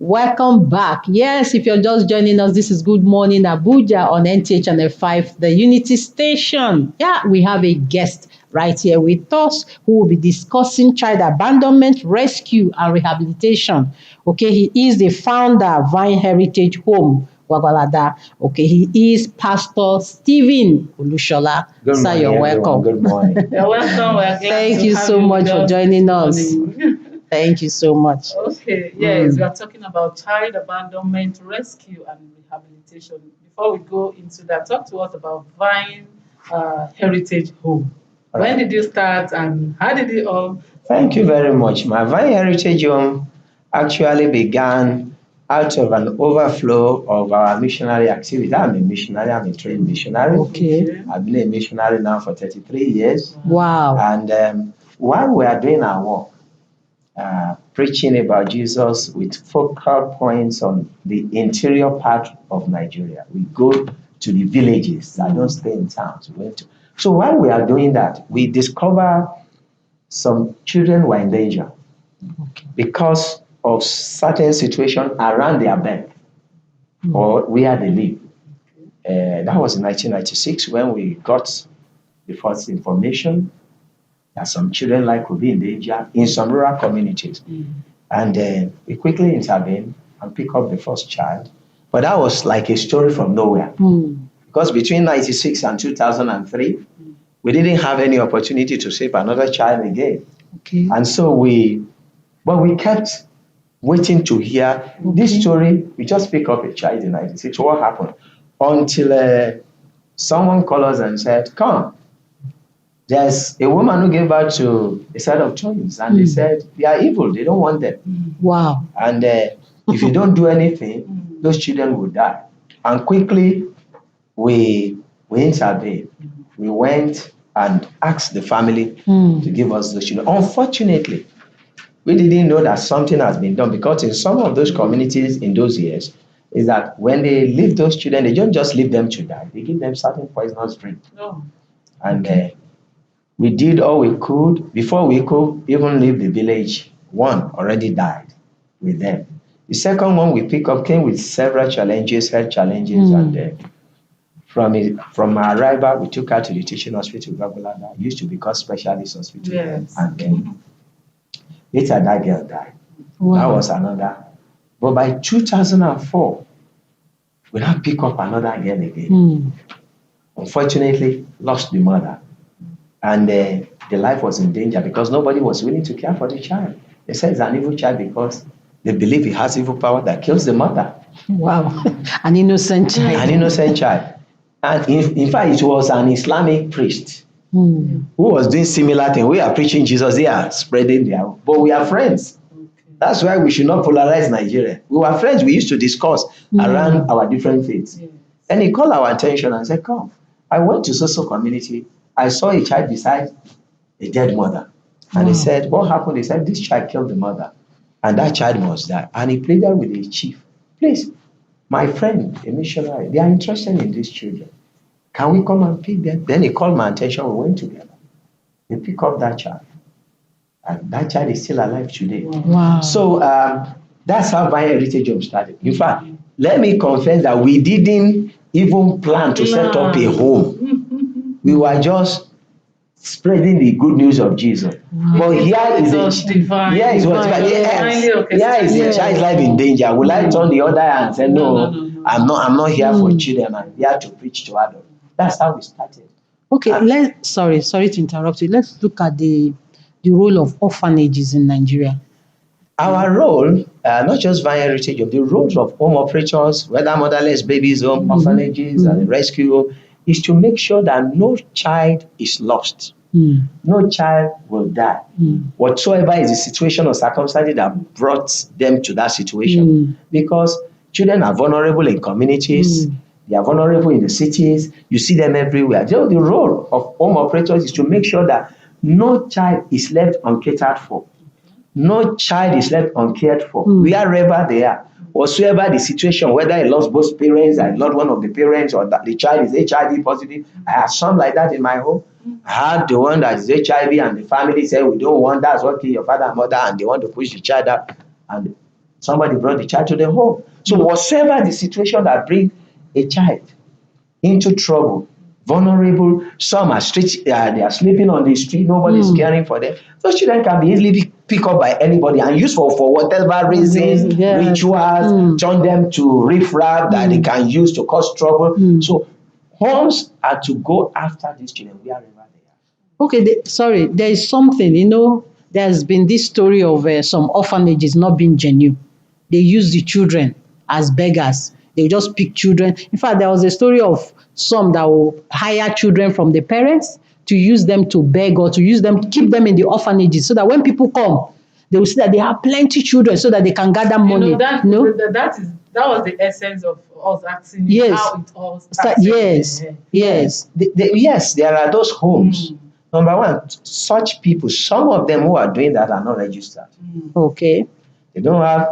Welcome back. Yes, if you're just joining us, this is Good Morning Abuja on NTH Channel 5, the Unity Station. Yeah, we have a guest right here with us who will be discussing child abandonment, rescue, and rehabilitation. Okay, he is the founder of Vine Heritage Home, Wagwalada. Okay, he is Pastor Stephen Olushola. Good Sir, morning, you're everyone. welcome. Good morning. You're welcome. We're glad Thank to you have so much with for us joining this us. morning. Thank you so much. Okay, yes, we are talking about child abandonment, rescue, and rehabilitation. Before we go into that, talk to us about Vine Heritage Home. All When right. did you start and how did it all? Thank you very much. My Vine Heritage Home actually began out of an overflow of our missionary activity. I'm a missionary, I'm a trained missionary. Okay. I've been a missionary now for 33 years. Wow. And while we are doing our work, preaching about Jesus with focal points on the interior part of Nigeria, we go to the villages. I don't stay in towns. So while we are doing that, we discover some children were in danger because of certain situation around their birth or where they live. That was in 1996 when we got the first information that some children like could be in danger in some rural communities. And we quickly intervened and pick up the first child. But that was like a story from nowhere. Because between 96 and 2003, we didn't have any opportunity to save another child again. Okay. And so we kept waiting to hear this story. We just pick up a child in 96. What happened? Until someone called us and said, come, there's a woman who gave birth to a set of twins. And they said, they are evil. They don't want them. Wow. And if you don't do anything, those children will die. And quickly, we intervened. We went and asked the family to give us those children. Unfortunately, we didn't know that something has been done because in some of those communities in those years, is that when they leave those children, they don't just leave them to die. They give them certain poisonous drink. No. And we did all we could. Before we could even leave the village, one already died with them. The second one we pick up came with several challenges, health challenges, and from our arrival, we took her to the teaching hospital, Gagulada, used to be called specialist hospital. Yes. And then later that girl died. Wow. That was another. But by 2004, we now pick up another girl again. Unfortunately, lost the mother. And the life was in danger because nobody was willing to care for the child. They said it's an evil child because they believe it has evil power that kills the mother. Wow. An innocent child. An innocent child. And in fact, it was an Islamic priest who was doing similar thing. We are preaching Jesus, they are spreading their, but we are friends. That's why we should not polarize Nigeria. We were friends. We used to discuss around our different faiths. And he called our attention and said, come, I went to social community. I saw a child beside a dead mother. And he said, what happened? He said, this child killed the mother. And that child must die. And he pleaded with the chief, please, my friend, a missionary, they are interested in these children. Can we come and pick them? Then he called my attention. We went together. We pick up that child. And that child is still alive today. Wow. So that's how Vine Heritage Home started. In fact, let me confess that we didn't even plan to set up a home. We were just spreading the good news of Jesus. But here is a divine. Here is what is a child's life in danger. Will I turn the other hand and say, no, I'm not here for children. I'm here to preach to adults. That's how we started. Okay, sorry to interrupt you. Let's look at the role of orphanages in Nigeria. Our role, not just Vine Heritage, the roles of home operators, whether motherless babies home, orphanages, and rescue home, is to make sure that no child is lost. No child will die. Whatsoever is the situation or circumstance that brought them to that situation. Because children are vulnerable in communities, they are vulnerable in the cities, you see them everywhere. The role of home operators is to make sure that no child is left uncatered for. No child is left uncared for, wherever they are. Whatsoever the situation, whether I lost both parents, I lost one of the parents, or that the child is HIV positive. I had some like that in my home. I had the one that is HIV and the family said, we don't want, that's what kill your father and mother, and they want to push the child out. And Somebody brought the child to the home. So whatsoever the situation that bring a child into trouble, vulnerable, some are street, they are sleeping on the street, nobody's caring for them. Those children can be easily picked up by anybody and used for whatever reason, Yes. rituals, turn them to riffraff that they can use to cause trouble. So homes are to go after these children wherever they are. Okay, sorry, there is something, there's been this story of some orphanages not being genuine. They use the children as beggars. They just pick children. In fact, there was a story of some that will hire children from the parents to use them to beg or to use them, keep them in the orphanages so that when people come, they will see that they have plenty children so that they can gather money. That was the essence of us asking you Yes. how it all started. Yes, yes. Yes, there are those homes. Number one, such people, some of them who are doing that are not registered. Okay. They don't have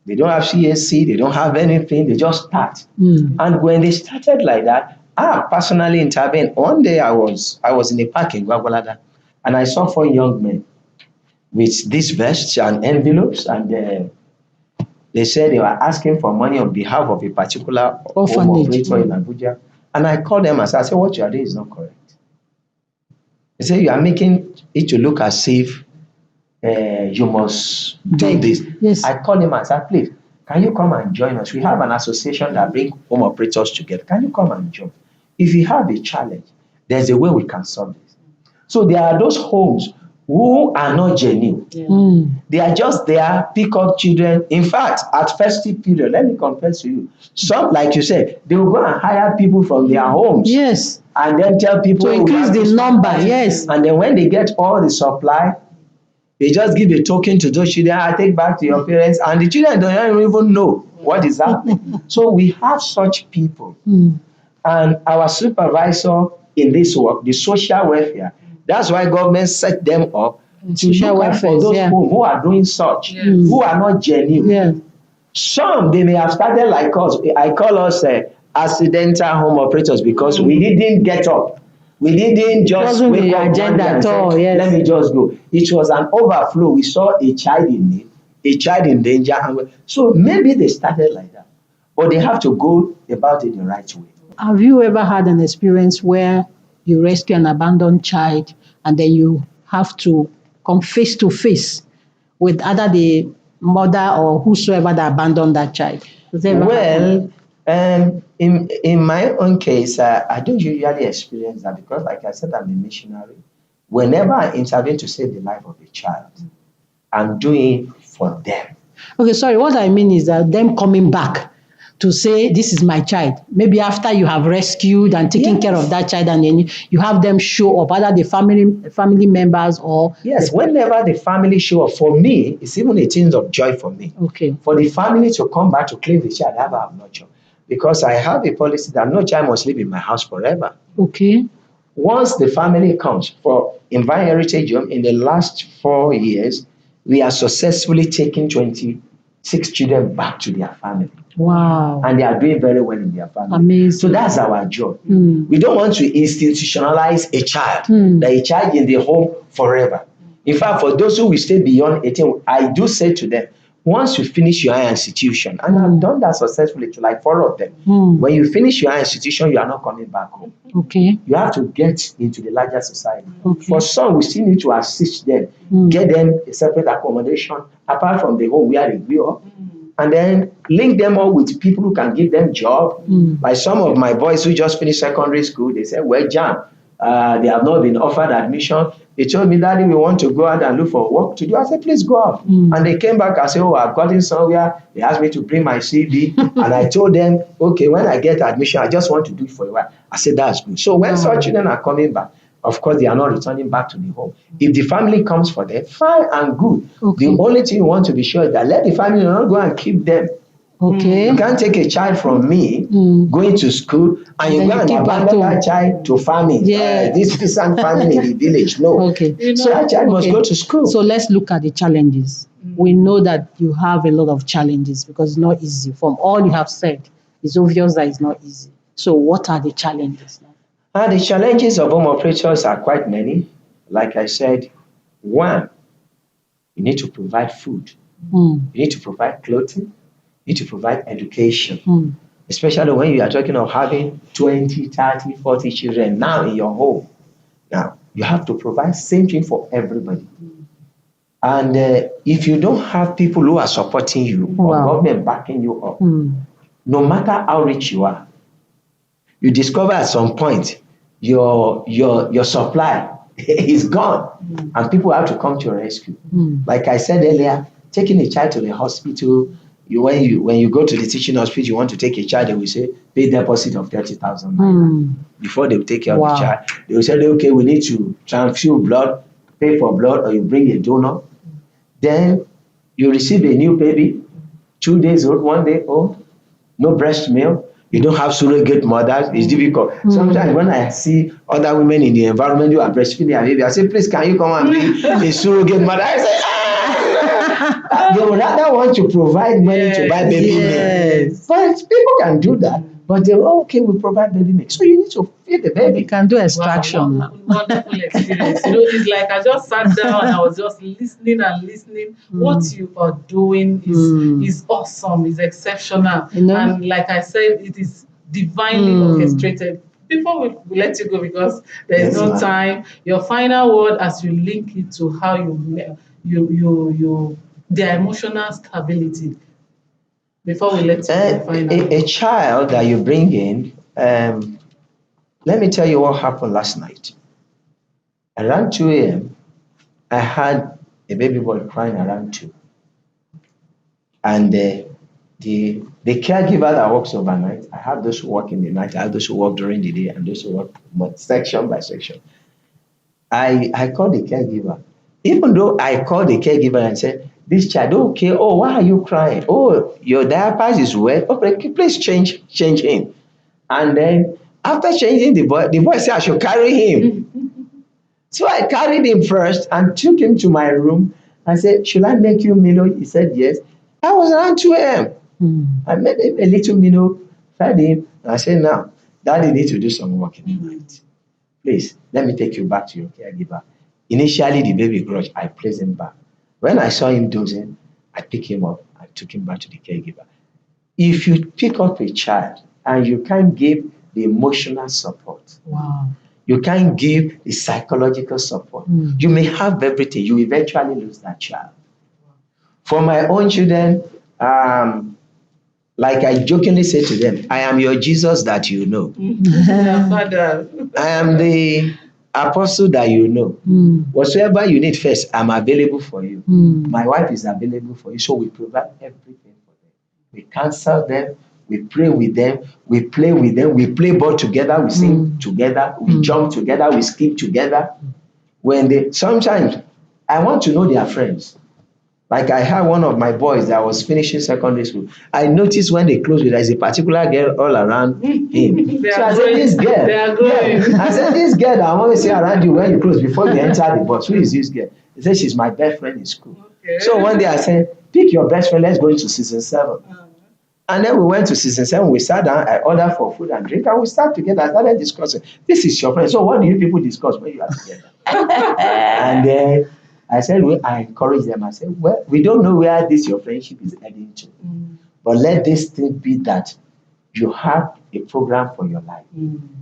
CAC, they don't have anything, they just start. And when they started like that, I personally intervened. One day I was in a park in Gwagwalada, and I saw 4 young men with these vests and envelopes, and they said they were asking for money on behalf of a particular home operator in Abuja. And I called them and said, what you are doing is not correct. They said, you are making it to look as if you must do this. Yes. I called him and said, please, can you come and join us? We have an association that brings home operators together. Can you come and join? If you have a challenge, there's a way we can solve this. So there are those homes who are not genuine. They are just there, pick up children. In fact, at festive period, let me confess to you, some, like you said, they will go and hire people from their homes. Yes. And then tell people to increase the number. Yes. And then when they get all the supply, they just give a token to those children. I take back to your parents, and the children don't even know what is happening. So we have such people, and our supervisor in this work, the social welfare. That's why government set them up to look out for those who are doing such, who are not genuine. Some they may have started like us. I call us accidental home operators because we didn't get up. We didn't just wake up agenda at all. Say, let me just go. It was an overflow. We saw a child in need, a child in danger. So maybe they started like that, but they have to go about it the right way. Have you ever had an experience where you rescue an abandoned child and then you have to come face to face with either the mother or whosoever that abandoned that child? Well, in my own case, I don't usually experience that because, like I said, I'm a missionary. Whenever I intervene to save the life of a child, I'm doing it for them. Okay, sorry. What I mean is that them coming back to say, this is my child. Maybe after you have rescued and taken care of that child, and then you have them show up, either the family members or... Yes, whenever the family show up, for me, it's even a thing of joy for me. Okay. For the family to come back to claim the child, I have no choice. Because I have a policy that no child must live in my house forever. Okay. Once the family comes for Invite Heritage Home, in the last 4 years, we are successfully taking 26 children back to their family. Wow. And they are doing very well in their family. Amazing. So that's our job. We don't want to institutionalize a child, that a child in the home forever. In fact, for those who will stay beyond 18, I do say to them, once you finish your higher institution, and I've done that successfully to like 4 of them, when you finish your higher institution, you are not coming back home. Okay. You have to get into the larger society. Okay. For some, we still need to assist them, get them a separate accommodation apart from the home where they grew up, and then link them up with people who can give them job. Like some of my boys who just finished secondary school, they said, well, Jam, they have not been offered admission. They told me, Daddy, we want to go out and look for work to do. I said, please go out. And they came back and said, oh, I've gotten somewhere. They asked me to bring my CV. And I told them, okay, when I get admission, I just want to do it for a while. I said, that's good. So when such children are coming back, of course, they are not returning back to the home. If the family comes for them, fine and good. Okay. The only thing you want to be sure is that let the family not go and keep them. Okay. You can't take a child from me going to school and you go and abandon that child to farming. This peasant farming in the village. No. Okay. So that child must go to school. So let's look at the challenges. We know that you have a lot of challenges because it's not easy. From all you have said, it's obvious that it's not easy. So what are the challenges now? The challenges of home operators are quite many. Like I said, one, you need to provide food Mm. You need to provide clothing. You need to provide education. Mm. Especially when you are talking of having 20, 30, 40 children now in your home. Now, you have to provide same thing for everybody. And if you don't have people who are supporting you or Wow. government backing you up, Mm. no matter how rich you are, you discover at some point your supply is gone and people have to come to your rescue. Mm. Like I said earlier, taking a child to the hospital, when you go to the teaching hospital, you want to take a child, they will say pay deposit of 30,000 Mm. before they will take care of the Wow. child. They will say, okay, we need to transfuse blood, pay for blood, or you bring a donor. Then you receive a new baby, 2 days old, 1 day old, no breast milk. You don't have surrogate mothers. It's difficult. Sometimes when I see other women in the environment who are breastfeeding their baby, I say, please, can you come and be a surrogate mother? I say, they would rather want to provide money to buy baby milk. Yes. But people can do that. But they're okay, we provide baby milk. So you need to feed the We baby. can do Wow, extraction now. wonderful experience. It's like I just sat down and I was just listening and listening. What you are doing is awesome, is exceptional. You know? And like I said, it is divinely orchestrated. Before we let you go, because there is Yes, no ma'am. time, your final word as you link it to how their emotional stability. Before we let you go, final A word. child that you bring in, let me tell you what happened last night. Around 2 a.m., I had a baby boy crying around 2. And the caregiver that works overnight, I have those who work in the night, I have those who work during the day, and those who work section by section. I called the caregiver. Even though I called the caregiver and said, this child, okay, oh, why are you crying? Oh, your diapers is wet. Okay, please change him. And then after changing the boy said I should carry him. So I carried him first and took him to my room. I said, should I make you Milo? He said, yes. I was around 2 a.m. I made him a little Milo, fed him. And I said, now, daddy need to do some work in the night. Please, let me take you back to your caregiver. Initially, the baby grudge, I placed him back. When I saw him dozing, I picked him up and took him back to the caregiver. If you pick up a child and you can't give the emotional support, Wow. you can't give the psychological support, you may have everything, you eventually lose that child. For my own children, like I jokingly say to them, I am your Jesus that you know. Yeah, Father. I am the apostle that you know. Whatsoever you need first, I'm available for you. My wife is available for you. So we provide everything for them. We counsel them, we pray with them, we play with them, we play ball together, we sing together, we jump together, we skip together. Sometimes I want to know their friends. Like I had one of my boys that was finishing secondary school. I noticed when they close with there's a particular girl all around him. They So are I said, this growing. girl. They are growing. Yeah. I said, this girl that I always see around you when you close before you enter the bus. Who is this girl? He said, she's my best friend in school. Okay. So one day I said, pick your best friend, let's go into season 7. And then we went to season 7, we sat down, I ordered for food and drink, and we sat together, I started discussing. This is your friend. So what do you people discuss when you are together? And then I said, well, I encourage them. I said, well, we don't know where this your friendship is heading to. But let this thing be that you have a program for your life,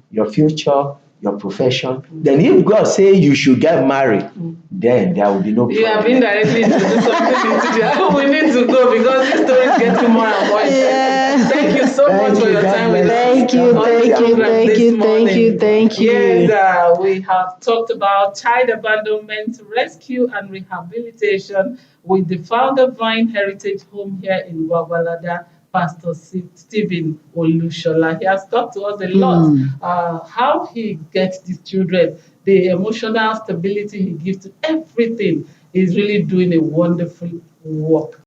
your future, your profession. Then if God say you should get married, then there will be no problem. You have indirectly introduced something into the we need to go because this story is getting more and more interesting. Yeah. Thank you so Thank much for you, your God time with us. Thank you, on thank the you, program thank this you, thank morning. you, thank you. Yes, we have talked about child abandonment, rescue, and rehabilitation with the founder Vine Heritage Home here in Gwagwalada, Pastor Stephen Olushola. He has talked to us a lot how he gets these children, the emotional stability he gives to everything. He's really doing a wonderful work.